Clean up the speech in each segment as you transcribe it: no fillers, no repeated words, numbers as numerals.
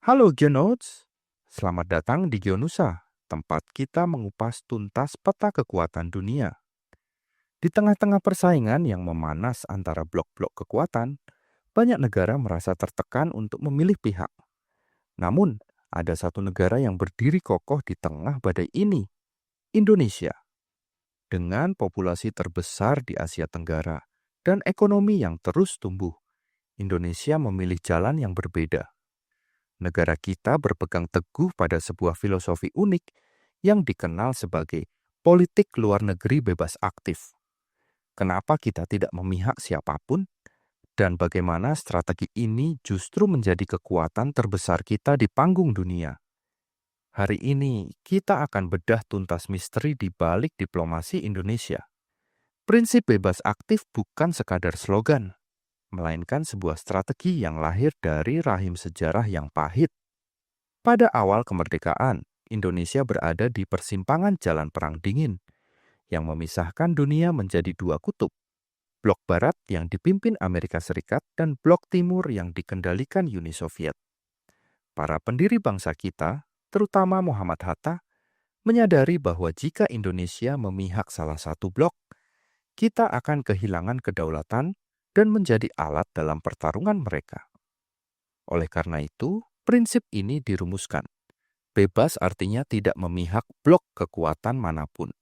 Halo Geonotes, selamat datang di Geonusa, tempat kita mengupas tuntas peta kekuatan dunia. Di tengah-tengah persaingan yang memanas antara blok-blok kekuatan, banyak negara merasa tertekan untuk memilih pihak. Namun, ada satu negara yang berdiri kokoh di tengah badai ini, Indonesia. Dengan populasi terbesar di Asia Tenggara dan ekonomi yang terus tumbuh, Indonesia memilih jalan yang berbeda. Negara kita berpegang teguh pada sebuah filosofi unik yang dikenal sebagai politik luar negeri bebas aktif. Kenapa kita tidak memihak siapapun? Dan bagaimana strategi ini justru menjadi kekuatan terbesar kita di panggung dunia? Hari ini, kita akan bedah tuntas misteri di balik diplomasi Indonesia. Prinsip bebas aktif bukan sekadar slogan, melainkan sebuah strategi yang lahir dari rahim sejarah yang pahit. Pada awal kemerdekaan, Indonesia berada di persimpangan jalan perang dingin yang memisahkan dunia menjadi dua kutub. Blok Barat yang dipimpin Amerika Serikat dan Blok Timur yang dikendalikan Uni Soviet. Para pendiri bangsa kita, terutama Muhammad Hatta, menyadari bahwa jika Indonesia memihak salah satu blok, kita akan kehilangan kedaulatan dan menjadi alat dalam pertarungan mereka. Oleh karena itu, prinsip ini dirumuskan. Bebas artinya tidak memihak blok kekuatan manapun.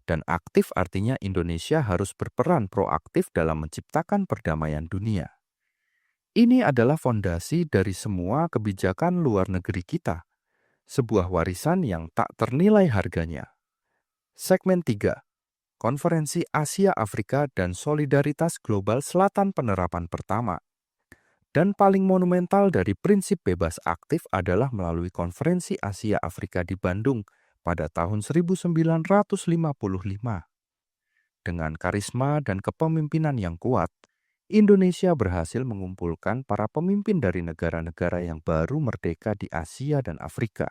Dan aktif artinya Indonesia harus berperan proaktif dalam menciptakan perdamaian dunia. Ini adalah fondasi dari semua kebijakan luar negeri kita. Sebuah warisan yang tak ternilai harganya. Segmen 3. Konferensi Asia Afrika dan Solidaritas Global Selatan penerapan pertama. Dan paling monumental dari prinsip bebas aktif adalah melalui Konferensi Asia Afrika di Bandung pada tahun 1955. Dengan karisma dan kepemimpinan yang kuat, Indonesia berhasil mengumpulkan para pemimpin dari negara-negara yang baru merdeka di Asia dan Afrika.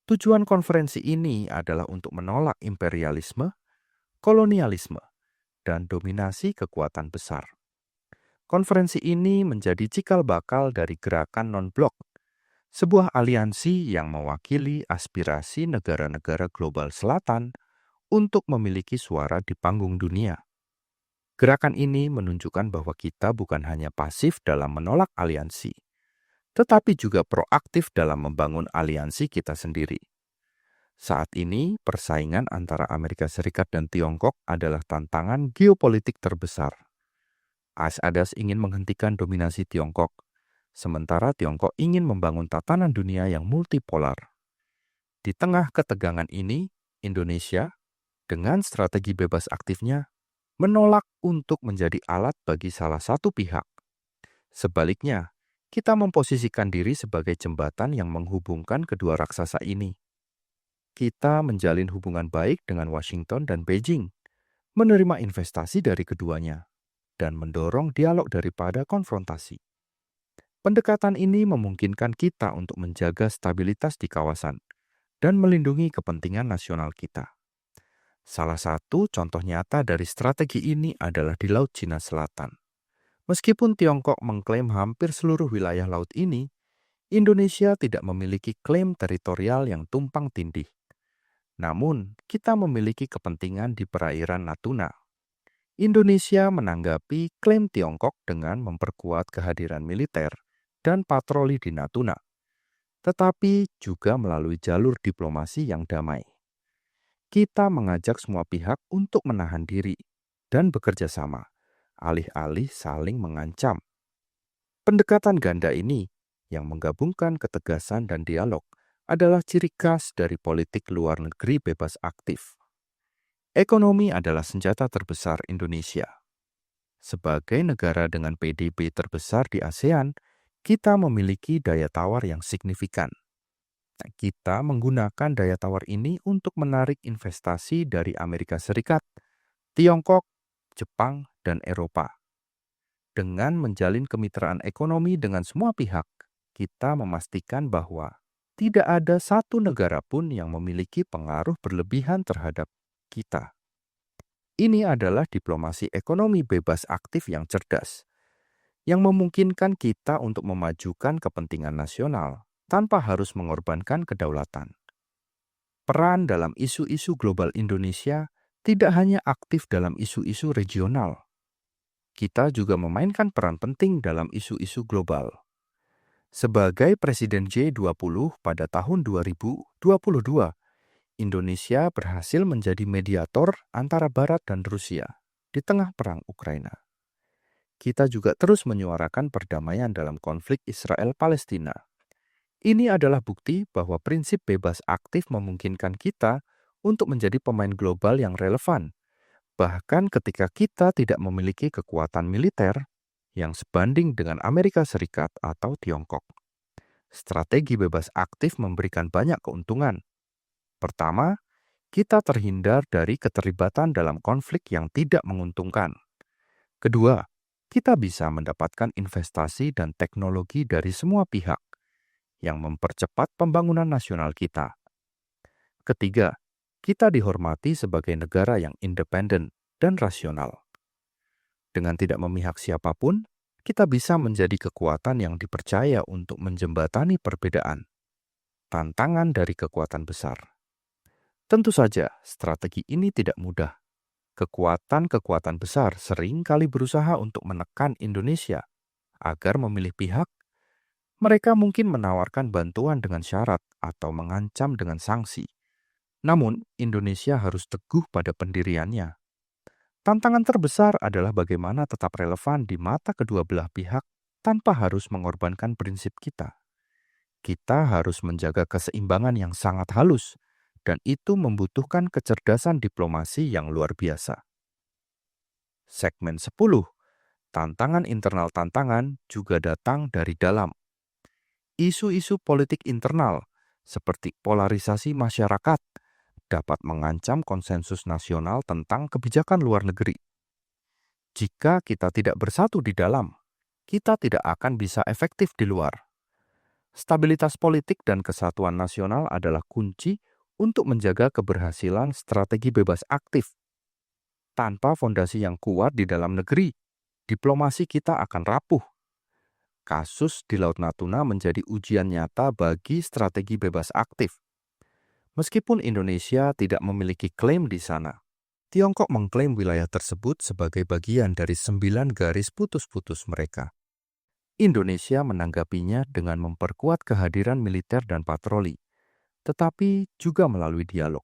Tujuan konferensi ini adalah untuk menolak imperialisme, kolonialisme, dan dominasi kekuatan besar. Konferensi ini menjadi cikal bakal dari gerakan non-blok, sebuah aliansi yang mewakili aspirasi negara-negara global selatan untuk memiliki suara di panggung dunia. Gerakan ini menunjukkan bahwa kita bukan hanya pasif dalam menolak aliansi, tetapi juga proaktif dalam membangun aliansi kita sendiri. Saat ini, persaingan antara Amerika Serikat dan Tiongkok adalah tantangan geopolitik terbesar. AS ingin menghentikan dominasi Tiongkok, sementara Tiongkok ingin membangun tatanan dunia yang multipolar. Di tengah ketegangan ini, Indonesia, dengan strategi bebas aktifnya, menolak untuk menjadi alat bagi salah satu pihak. Sebaliknya, kita memposisikan diri sebagai jembatan yang menghubungkan kedua raksasa ini. Kita menjalin hubungan baik dengan Washington dan Beijing, menerima investasi dari keduanya, dan mendorong dialog daripada konfrontasi. Pendekatan ini memungkinkan kita untuk menjaga stabilitas di kawasan dan melindungi kepentingan nasional kita. Salah satu contoh nyata dari strategi ini adalah di Laut Cina Selatan. Meskipun Tiongkok mengklaim hampir seluruh wilayah laut ini, Indonesia tidak memiliki klaim teritorial yang tumpang tindih. Namun, kita memiliki kepentingan di perairan Natuna. Indonesia menanggapi klaim Tiongkok dengan memperkuat kehadiran militer dan patroli di Natuna, tetapi juga melalui jalur diplomasi yang damai. Kita mengajak semua pihak untuk menahan diri dan bekerja sama, alih-alih saling mengancam. Pendekatan ganda ini, yang menggabungkan ketegasan dan dialog, adalah ciri khas dari politik luar negeri bebas aktif. Ekonomi adalah senjata terbesar Indonesia. Sebagai negara dengan PDB terbesar di ASEAN, kita memiliki daya tawar yang signifikan. Kita menggunakan daya tawar ini untuk menarik investasi dari Amerika Serikat, Tiongkok, Jepang, dan Eropa. Dengan menjalin kemitraan ekonomi dengan semua pihak, kita memastikan bahwa tidak ada satu negara pun yang memiliki pengaruh berlebihan terhadap kita. Ini adalah diplomasi ekonomi bebas aktif yang cerdas, yang memungkinkan kita untuk memajukan kepentingan nasional tanpa harus mengorbankan kedaulatan. Peran dalam isu-isu global Indonesia tidak hanya aktif dalam isu-isu regional. Kita juga memainkan peran penting dalam isu-isu global. Sebagai Presiden G20 pada tahun 2022, Indonesia berhasil menjadi mediator antara Barat dan Rusia di tengah perang Ukraina. Kita juga terus menyuarakan perdamaian dalam konflik Israel-Palestina. Ini adalah bukti bahwa prinsip bebas aktif memungkinkan kita untuk menjadi pemain global yang relevan, bahkan ketika kita tidak memiliki kekuatan militer yang sebanding dengan Amerika Serikat atau Tiongkok. Strategi bebas aktif memberikan banyak keuntungan. Pertama, kita terhindar dari keterlibatan dalam konflik yang tidak menguntungkan. Kedua, kita bisa mendapatkan investasi dan teknologi dari semua pihak yang mempercepat pembangunan nasional kita. Ketiga, kita dihormati sebagai negara yang independen dan rasional. Dengan tidak memihak siapapun, kita bisa menjadi kekuatan yang dipercaya untuk menjembatani perbedaan. Tantangan dari kekuatan besar. Tentu saja, strategi ini tidak mudah. Kekuatan-kekuatan besar sering kali berusaha untuk menekan Indonesia agar memilih pihak. Mereka mungkin menawarkan bantuan dengan syarat atau mengancam dengan sanksi. Namun, Indonesia harus teguh pada pendiriannya. Tantangan terbesar adalah bagaimana tetap relevan di mata kedua belah pihak tanpa harus mengorbankan prinsip kita. Kita harus menjaga keseimbangan yang sangat halus, dan itu membutuhkan kecerdasan diplomasi yang luar biasa. Segmen 10. Tantangan internal tantangan juga datang dari dalam. Isu-isu politik internal, seperti polarisasi masyarakat, dapat mengancam konsensus nasional tentang kebijakan luar negeri. Jika kita tidak bersatu di dalam, kita tidak akan bisa efektif di luar. Stabilitas politik dan kesatuan nasional adalah kunci untuk menjaga keberhasilan strategi bebas aktif. Tanpa fondasi yang kuat di dalam negeri, diplomasi kita akan rapuh. Kasus di Laut Natuna menjadi ujian nyata bagi strategi bebas aktif. Meskipun Indonesia tidak memiliki klaim di sana, Tiongkok mengklaim wilayah tersebut sebagai bagian dari 9 garis putus-putus mereka. Indonesia menanggapinya dengan memperkuat kehadiran militer dan patroli, tetapi juga melalui dialog.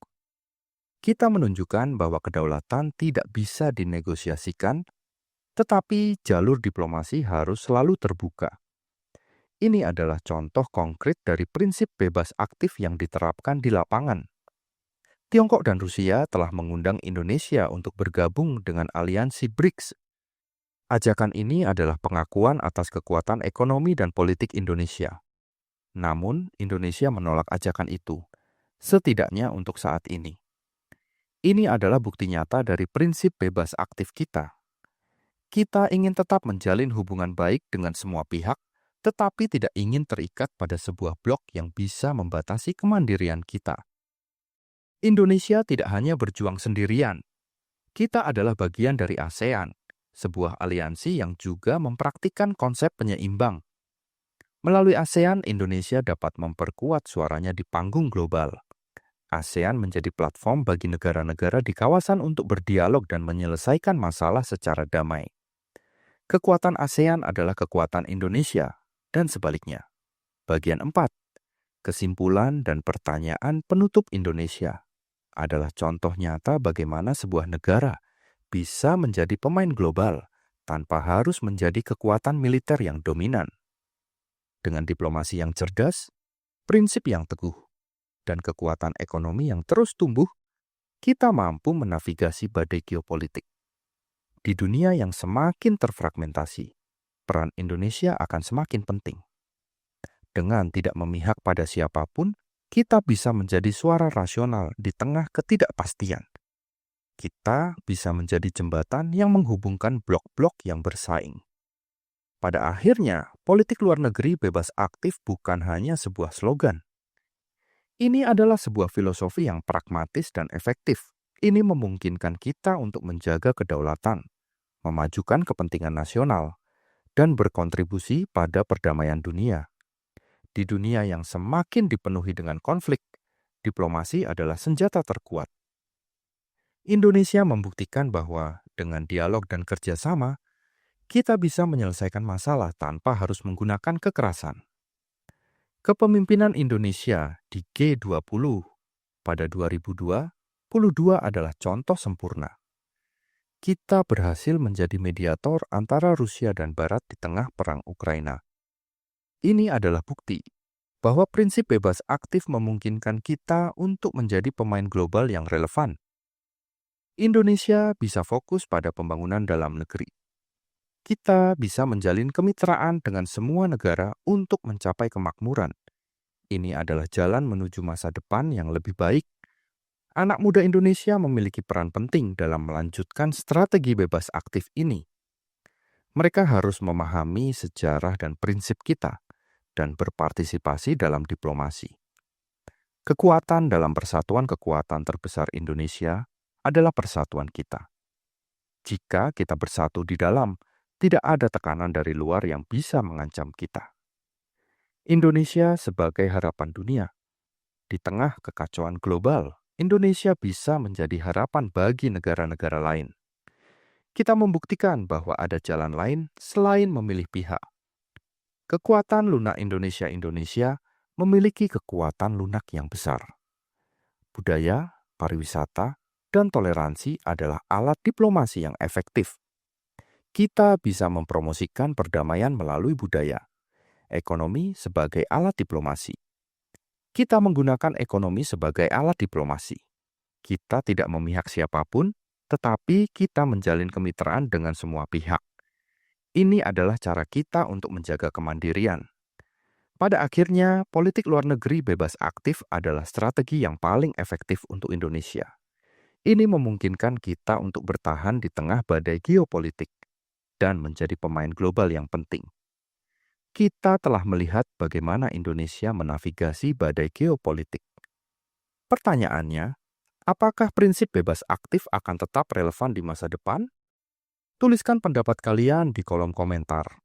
Kita menunjukkan bahwa kedaulatan tidak bisa dinegosiasikan, tetapi jalur diplomasi harus selalu terbuka. Ini adalah contoh konkret dari prinsip bebas aktif yang diterapkan di lapangan. Tiongkok dan Rusia telah mengundang Indonesia untuk bergabung dengan aliansi BRICS. Ajakan ini adalah pengakuan atas kekuatan ekonomi dan politik Indonesia. Namun, Indonesia menolak ajakan itu, setidaknya untuk saat ini. Ini adalah bukti nyata dari prinsip bebas aktif kita. Kita ingin tetap menjalin hubungan baik dengan semua pihak, tetapi tidak ingin terikat pada sebuah blok yang bisa membatasi kemandirian kita. Indonesia tidak hanya berjuang sendirian. Kita adalah bagian dari ASEAN, sebuah aliansi yang juga mempraktikkan konsep penyeimbang. Melalui ASEAN, Indonesia dapat memperkuat suaranya di panggung global. ASEAN menjadi platform bagi negara-negara di kawasan untuk berdialog dan menyelesaikan masalah secara damai. Kekuatan ASEAN adalah kekuatan Indonesia, dan sebaliknya. Bagian 4. Kesimpulan dan pertanyaan penutup Indonesia adalah contoh nyata bagaimana sebuah negara bisa menjadi pemain global tanpa harus menjadi kekuatan militer yang dominan. Dengan diplomasi yang cerdas, prinsip yang teguh, dan kekuatan ekonomi yang terus tumbuh, kita mampu menavigasi badai geopolitik. Di dunia yang semakin terfragmentasi, peran Indonesia akan semakin penting. Dengan tidak memihak pada siapapun, kita bisa menjadi suara rasional di tengah ketidakpastian. Kita bisa menjadi jembatan yang menghubungkan blok-blok yang bersaing. Pada akhirnya, politik luar negeri bebas aktif bukan hanya sebuah slogan. Ini adalah sebuah filosofi yang pragmatis dan efektif. Ini memungkinkan kita untuk menjaga kedaulatan, memajukan kepentingan nasional, dan berkontribusi pada perdamaian dunia. Di dunia yang semakin dipenuhi dengan konflik, diplomasi adalah senjata terkuat. Indonesia membuktikan bahwa dengan dialog dan kerjasama, kita bisa menyelesaikan masalah tanpa harus menggunakan kekerasan. Kepemimpinan Indonesia di G20 pada 2022 adalah contoh sempurna. Kita berhasil menjadi mediator antara Rusia dan Barat di tengah perang Ukraina. Ini adalah bukti bahwa prinsip bebas aktif memungkinkan kita untuk menjadi pemain global yang relevan. Indonesia bisa fokus pada pembangunan dalam negeri. Kita bisa menjalin kemitraan dengan semua negara untuk mencapai kemakmuran. Ini adalah jalan menuju masa depan yang lebih baik. Anak muda Indonesia memiliki peran penting dalam melanjutkan strategi bebas aktif ini. Mereka harus memahami sejarah dan prinsip kita dan berpartisipasi dalam diplomasi. Kekuatan dalam persatuan kekuatan terbesar Indonesia adalah persatuan kita. Jika kita bersatu di dalam, tidak ada tekanan dari luar yang bisa mengancam kita. Indonesia sebagai harapan dunia. Di tengah kekacauan global, Indonesia bisa menjadi harapan bagi negara-negara lain. Kita membuktikan bahwa ada jalan lain selain memilih pihak. Kekuatan lunak Indonesia memiliki kekuatan lunak yang besar. Budaya, pariwisata, dan toleransi adalah alat diplomasi yang efektif. Kita bisa mempromosikan perdamaian melalui budaya, ekonomi sebagai alat diplomasi. Kita menggunakan ekonomi sebagai alat diplomasi. Kita tidak memihak siapapun, tetapi kita menjalin kemitraan dengan semua pihak. Ini adalah cara kita untuk menjaga kemandirian. Pada akhirnya, politik luar negeri bebas aktif adalah strategi yang paling efektif untuk Indonesia. Ini memungkinkan kita untuk bertahan di tengah badai geopolitik dan menjadi pemain global yang penting. Kita telah melihat bagaimana Indonesia menavigasi badai geopolitik. Pertanyaannya, apakah prinsip bebas aktif akan tetap relevan di masa depan? Tuliskan pendapat kalian di kolom komentar.